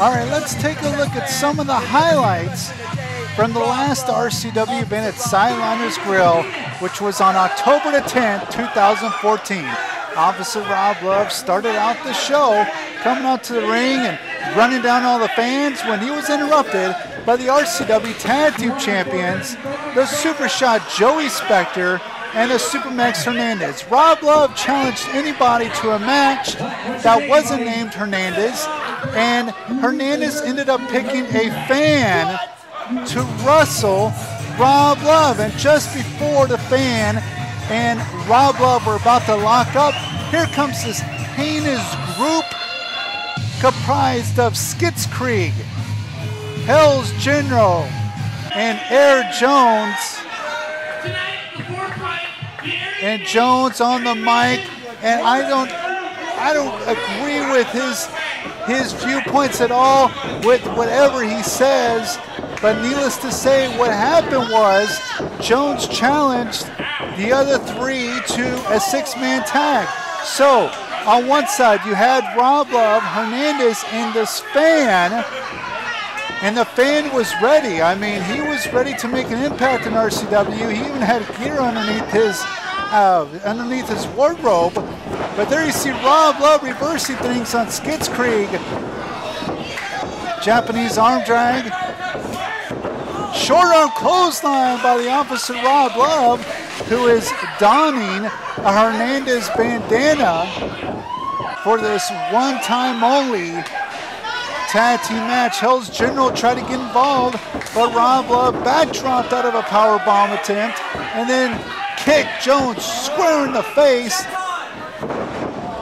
All right, let's take a look at some of the highlights from the last RCW event at Sideliners Grill, which was on October the 10th, 2014. Officer Rob Love started out the show coming out to the ring and running down all the fans when he was interrupted by the RCW Tag Team Champions, the Super Shot Joey Spector and the Super Mex Hernandez. Rob Love challenged anybody to a match that wasn't named Hernandez, and Hernandez ended up picking a fan to wrestle Rob Love. And just before the fan and Rob Love were about to lock up, here comes this heinous group comprised of Skitzkrieg, Hell's General, and Air Jones. And Jones on the mic, and I don't agree with his viewpoints at all with whatever he says, but needless to say, what happened was Jones challenged the other three to a six-man tag. So on one side you had Rob Love, Hernandez, and this fan, and the fan was ready. I mean, he was ready to make an impact in RCW. He even had gear underneath his wardrobe. But there you see Rob Love reversing things on Skitzkrieg. Japanese arm drag. Short arm clothesline by the Officer Rob Love, who is donning a Hernandez bandana for this one-time only tag team match. Hell's General tried to get involved, but Rob Love backdropped out of a powerbomb attempt and then kicked Jones square in the face.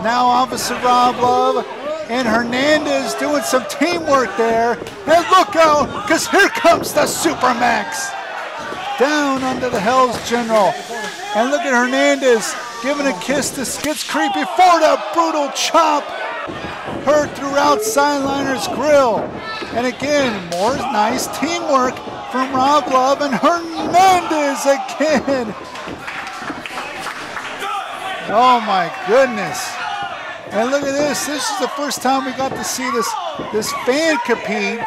Now Officer Rob Love and Hernandez doing some teamwork there. And look out, because here comes the Super Max. Down under the Hell's General. And look at Hernandez giving a kiss to Skitzkrieg before that brutal chop heard throughout Sideliners Grill. And again, more nice teamwork from Rob Love and Hernandez again. Oh my goodness. And look at this. This is the first time we got to see this fan compete.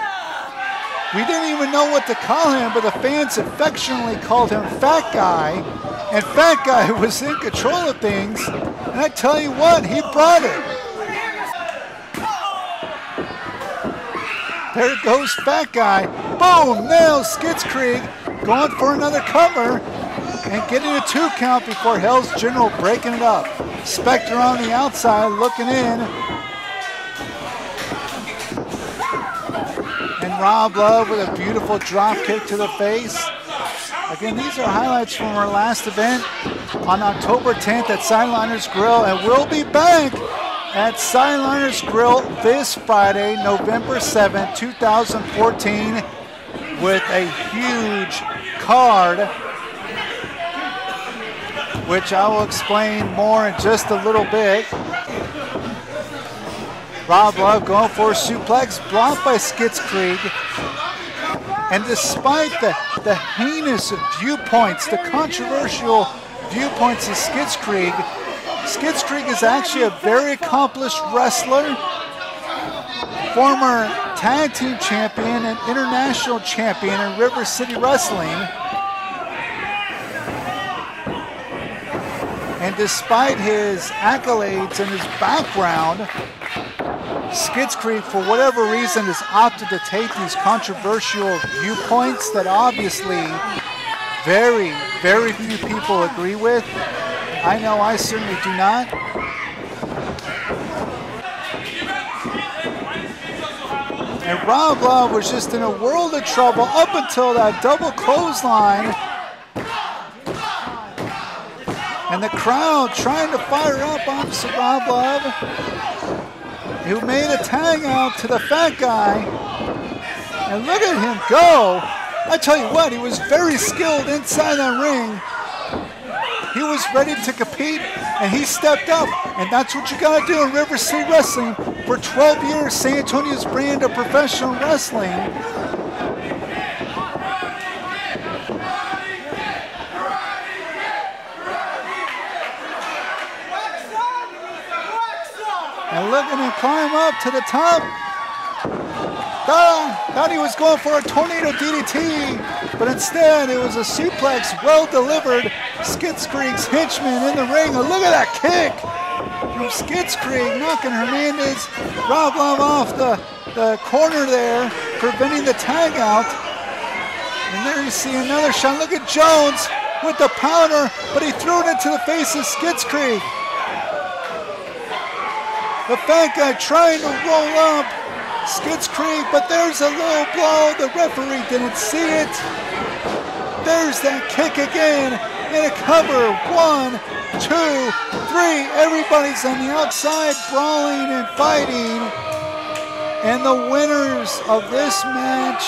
We didn't even know what to call him, but the fans affectionately called him Fat Guy. And Fat Guy was in control of things. And I tell you what, he brought it. There goes Fat Guy. Boom! Nails Skitzkrieg going for another cover and getting a 2 count before Hell's General breaking it up. Spector on the outside looking in. And Rob Love with a beautiful drop kick to the face. Again, these are highlights from our last event on October 10th at Sideliners Grill, and we'll be back at Sideliners Grill this Friday, November 7th, 2014, with a huge card, which I will explain more in just a little bit. Rob Love going for a suplex, blocked by Skitzkrieg. And despite the heinous viewpoints, the controversial viewpoints of Skitzkrieg, Skitzkrieg is actually a very accomplished wrestler, former tag team champion and international champion in River City Wrestling. And despite his accolades and his background, Skitzkrieg, for whatever reason, has opted to take these controversial viewpoints that obviously very, very few people agree with. I know I certainly do not. And Rob Love was just in a world of trouble up until that double clothesline. And the crowd trying to fire up Officer Rob Love, who made a tag out to the Fat Guy. And look at him go. I tell you what, he was very skilled inside that ring. He was ready to compete, and he stepped up. And that's what you got to do in River City Wrestling. For 12 years, San Antonio's brand of professional wrestling. And look at him climb up to the top. Thought he was going for a tornado DDT, but instead it was a suplex well delivered. Skidskreek's henchman in the ring. And look at that kick from Skidskreek, knocking Hernandez, Rob Love off the corner there, preventing the tag out. And there you see another shot. Look at Jones with the powder, but he threw it into the face of Skidskreek. The fat guy trying to roll up Skidskreek, but there's a low blow. The referee didn't see it. There's that kick again, and a cover. 1, 2, 3. Everybody's on the outside brawling and fighting. And the winners of this match,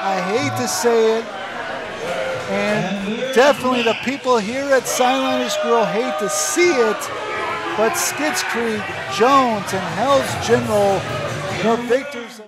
I hate to say it, and definitely the people here at Sideliners Grill hate to see it, but Skidskreek, Jones, and Hell's General, the victors.